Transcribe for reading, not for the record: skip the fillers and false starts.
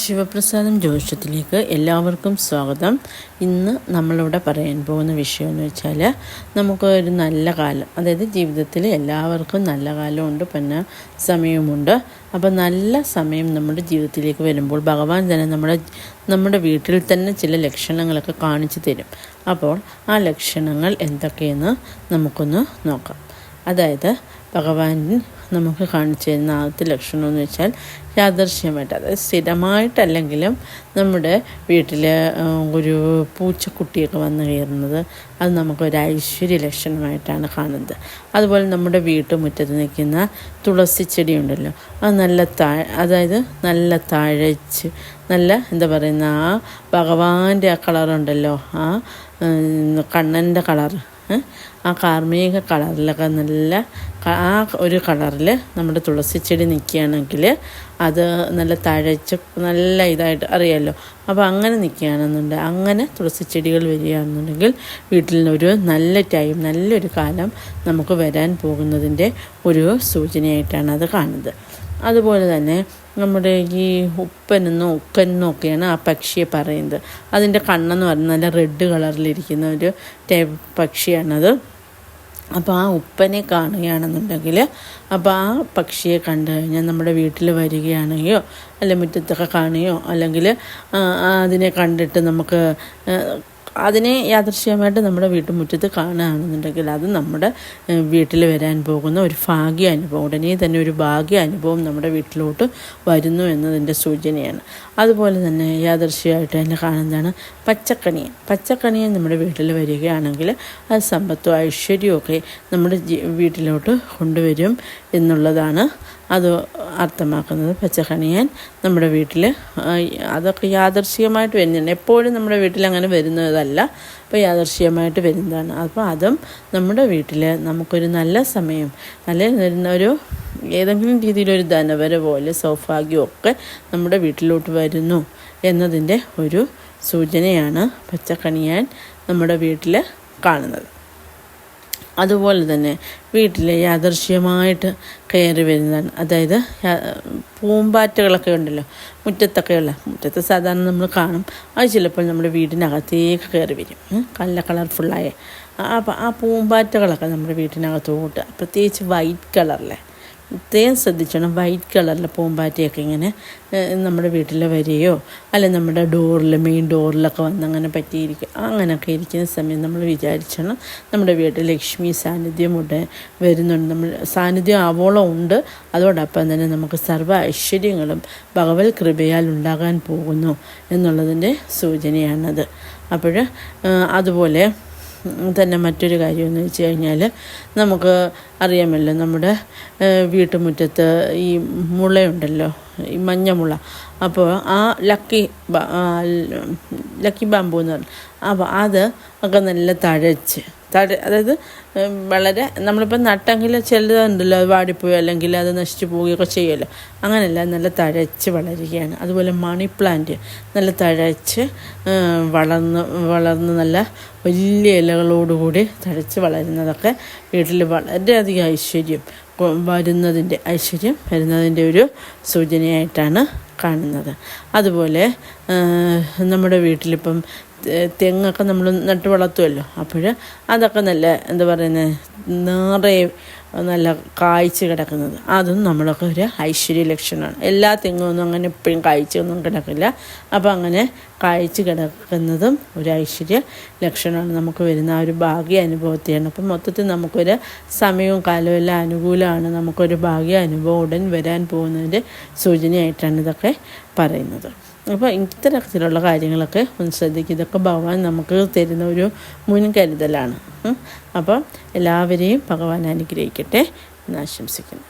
ശിവപ്രസാദം ജ്യോതിഷത്തിലേക്ക് എല്ലാവർക്കും സ്വാഗതം. ഇന്ന് നമ്മളിവിടെ പറയാൻ പോകുന്ന വിഷയം എന്ന് വെച്ചാൽ, നമുക്ക് ഒരു നല്ല കാലം, അതായത് ജീവിതത്തിൽ എല്ലാവർക്കും നല്ല കാലമുണ്ട്, പിന്നെ സമയമുണ്ട്. അപ്പോൾ നല്ല സമയം നമ്മുടെ ജീവിതത്തിലേക്ക് വരുമ്പോൾ ഭഗവാൻ തന്നെ നമ്മുടെ വീട്ടിൽ തന്നെ ചില ലക്ഷണങ്ങളൊക്കെ കാണിച്ചു തരും. അപ്പോൾ ആ ലക്ഷണങ്ങൾ എന്തൊക്കെയെന്ന് നമുക്കൊന്ന് നോക്കാം. അതായത് ഭഗവാൻ നമുക്ക് കാണിച്ചു തരുന്ന ആദ്യത്തെ ലക്ഷണം എന്ന് വെച്ചാൽ യാദൃശ്യമായിട്ട്, അതായത് സ്ഥിരമായിട്ടല്ലെങ്കിലും നമ്മുടെ വീട്ടിൽ ഒരു പൂച്ചക്കുട്ടിയൊക്കെ വന്നു കയറുന്നത്, അത് നമുക്കൊരു ഐശ്വര്യ ലക്ഷണമായിട്ടാണ് കാണുന്നത്. അതുപോലെ നമ്മുടെ വീട്ടുമുറ്റത്ത് നിൽക്കുന്ന തുളസി ചെടി ഉണ്ടല്ലോ, അത് അതായത് നല്ല തഴച്ച് നല്ല എന്താ പറയുന്ന ആ ഭഗവാന്റെ ആ കളറുണ്ടല്ലോ, ആ കണ്ണൻ്റെ കളറ്, ആ കാർമേക കളറിലൊക്കെ നല്ല ആ ഒരു കളറിൽ നമ്മുടെ തുളസി ചെടി നിൽക്കുകയാണെങ്കിൽ അത് നല്ല തഴച്ച് നല്ല ഇതായിട്ട് അറിയാമല്ലോ. അപ്പോൾ അങ്ങനെ നിൽക്കുകയാണെന്നുണ്ടെങ്കിൽ, അങ്ങനെ തുളസി ചെടികൾ വരികയാണെന്നുണ്ടെങ്കിൽ വീട്ടിൽ നല്ല ടൈം, നല്ലൊരു കാലം നമുക്ക് വരാൻ പോകുന്നതിൻ്റെ ഒരു സൂചനയായിട്ടാണ് അത് കാണുന്നത്. അതുപോലെ തന്നെ നമ്മുടെ ഈ ഉപ്പനെന്നോ ഉക്കനെന്നോ ഒക്കെയാണ് ആ പക്ഷിയെ പറയുന്നത്. അതിൻ്റെ കണ്ണെന്ന് പറഞ്ഞാൽ നല്ല റെഡ് കളറിലിരിക്കുന്ന ഒരു ടൈപ്പ് പക്ഷിയാണത്. അപ്പോൾ ആ ഉപ്പനെ കാണുകയാണെന്നുണ്ടെങ്കിൽ, അപ്പോൾ ആ പക്ഷിയെ കണ്ടു കഴിഞ്ഞാൽ നമ്മുടെ വീട്ടിൽ വരികയാണെങ്കിലോ അല്ലെങ്കിൽ മുറ്റത്തൊക്കെ കാണുകയോ അല്ലെങ്കിൽ അതിനെ കണ്ടിട്ട് നമുക്ക് അതിനെ യാദൃശ്യമായിട്ട് നമ്മുടെ വീട്ടുമുറ്റത്ത് കാണുകയാണെന്നുണ്ടെങ്കിൽ അത് നമ്മുടെ വീട്ടിൽ വരാൻ പോകുന്ന ഒരു ഭാഗ്യ അനുഭവം, ഉടനെ തന്നെ ഒരു ഭാഗ്യ അനുഭവം നമ്മുടെ വീട്ടിലോട്ട് വരുന്നു എന്നതിൻ്റെ സൂചനയാണ്. അതുപോലെ തന്നെ യാദൃശ്യമായിട്ട് തന്നെ കാണുന്നതാണ് പച്ചക്കണിയൻ നമ്മുടെ വീട്ടിൽ വരികയാണെങ്കിൽ അത് സമ്പത്തും ഐശ്വര്യവും ഒക്കെ നമ്മുടെ വീട്ടിലോട്ട് കൊണ്ടുവരും എന്നുള്ളതാണ് അത് അർത്ഥമാക്കുന്നത്. പച്ചക്കണിയാൻ നമ്മുടെ വീട്ടിൽ അതൊക്കെ യാദൃശ്ചികമായിട്ട് വരുന്നുണ്ട്, എപ്പോഴും നമ്മുടെ വീട്ടിൽ അങ്ങനെ വരുന്നതല്ല, അപ്പോൾ യാദൃശ്ചികമായിട്ട് വരുന്നതാണ്. അപ്പോൾ അതും നമ്മുടെ വീട്ടിൽ നമുക്കൊരു നല്ല സമയം, നല്ല ഒരു ഏതെങ്കിലും രീതിയിലൊരു ധനവരവോ പോലെ സൗഭാഗ്യമൊക്കെ നമ്മുടെ വീട്ടിലോട്ട് വരുന്നു എന്നതിൻ്റെ ഒരു സൂചനയാണ് പച്ചക്കണിയാൻ നമ്മുടെ വീട്ടിൽ കാണുന്നത്. അതുപോലെ തന്നെ വീട്ടിൽ യാദൃശ്യമായിട്ട് കയറി വരുന്നതാണ്, അതായത് പൂമ്പാറ്റകളൊക്കെ ഉണ്ടല്ലോ മുറ്റത്ത് സാധാരണ നമ്മൾ കാണും, അത് ചിലപ്പോൾ നമ്മുടെ വീടിനകത്തേക്ക് കയറി വരും, നല്ല കളർഫുള്ളായ. അപ്പോൾ ആ പൂമ്പാറ്റകളൊക്കെ നമ്മുടെ വീട്ടിനകത്തോട്ട്, പ്രത്യേകിച്ച് വൈറ്റ് കളറിലെ, പ്രത്യേകം ശ്രദ്ധിച്ചോണം, വൈറ്റ് കളറിലെ പൂമ്പാറ്റയൊക്കെ ഇങ്ങനെ നമ്മുടെ വീട്ടിൽ വരികയോ അല്ലെങ്കിൽ നമ്മുടെ മെയിൻ ഡോറിലൊക്കെ വന്ന് അങ്ങനെ പറ്റിയിരിക്കും. അങ്ങനെയൊക്കെ ഇരിക്കുന്ന സമയം നമ്മൾ വിചാരിച്ചണം നമ്മുടെ വീട്ടിൽ ലക്ഷ്മി സാന്നിധ്യം വരുന്നുണ്ട്, നമ്മൾ സാന്നിധ്യം ആവോളം ഉണ്ട്. അതോടൊപ്പം തന്നെ നമുക്ക് സർവ്വ ഐശ്വര്യങ്ങളും ഭഗവത് കൃപയാൽ ഉണ്ടാകാൻ പോകുന്നു എന്നുള്ളതിൻ്റെ സൂചനയാണത്. അപ്പോൾ അതുപോലെ തന്നെ മറ്റൊരു കാര്യമെന്ന് വെച്ച് കഴിഞ്ഞാൽ, നമുക്ക് അറിയാമല്ലോ നമ്മുടെ വീട്ടുമുറ്റത്ത് ഈ മുളയുണ്ടല്ലോ, ഈ മഞ്ഞമുള. അപ്പോൾ ആ ലക്കി ബാമ്പു എന്ന് പറഞ്ഞു, അപ്പോൾ അത് ഒക്കെ നല്ല അതായത് വളരെ നമ്മളിപ്പോൾ നട്ടെങ്കിൽ ചിലതുണ്ടല്ലോ അത് വാടിപ്പോയി അല്ലെങ്കിൽ അത് നശിച്ചു പോവുകയൊക്കെ ചെയ്യുമല്ലോ, അങ്ങനെയല്ല, നല്ല തഴച്ച് വളരുകയാണ്. അതുപോലെ മണി പ്ലാന്റ് നല്ല തഴച്ച് വളർന്ന് നല്ല വലിയ ഇലകളോടുകൂടി തഴച്ച് വളരുന്നതൊക്കെ വീട്ടിൽ വളരെയധികം ഐശ്വര്യം വരുന്നതിൻ്റെ ഒരു സൂചനയായിട്ടാണ് കാണുന്നത്. അതുപോലെ നമ്മുടെ വീട്ടിലിപ്പം തെങ്ങൊക്കെ നമ്മൾ നട്ട് വളർത്തുമല്ലോ, അപ്പോൾ അതൊക്കെ നല്ല എന്താ പറയുന്നത്, നിറയെ നല്ല കായ്ച്ച് കിടക്കുന്നത്, അതും നമ്മളൊക്കെ ഒരു ഐശ്വര്യ ലക്ഷണമാണ്. എല്ലാ തെങ്ങൊന്നും അങ്ങനെ എപ്പോഴും കായ്ച്ചൊന്നും കിടക്കില്ല, അപ്പോൾ അങ്ങനെ കായ്ച്ച് കിടക്കുന്നതും ഒരു ഐശ്വര്യ ലക്ഷണമാണ്, നമുക്ക് വരുന്ന ആ ഒരു ഭാഗ്യ അനുഭവത്തെയാണ്. അപ്പം മൊത്തത്തിൽ നമുക്കൊരു സമയവും കാലവും എല്ലാം അനുകൂലമാണ്, നമുക്കൊരു ഭാഗ്യ അനുഭവം ഉടൻ വരാൻ പോകുന്നതിൻ്റെ സൂചനയായിട്ടാണ് ഇതൊക്കെ പറയുന്നത്. അപ്പോൾ ഇത്തരത്തിലുള്ള കാര്യങ്ങളൊക്കെ ഒന്ന് ശ്രദ്ധിക്കുക, ഇതൊക്കെ ഭഗവാൻ നമുക്ക് തരുന്ന ഒരു മുൻകരുതലാണ്. അപ്പോൾ എല്ലാവരെയും ഭഗവാൻ അനുഗ്രഹിക്കട്ടെ എന്ന് ആശംസിക്കുന്നു.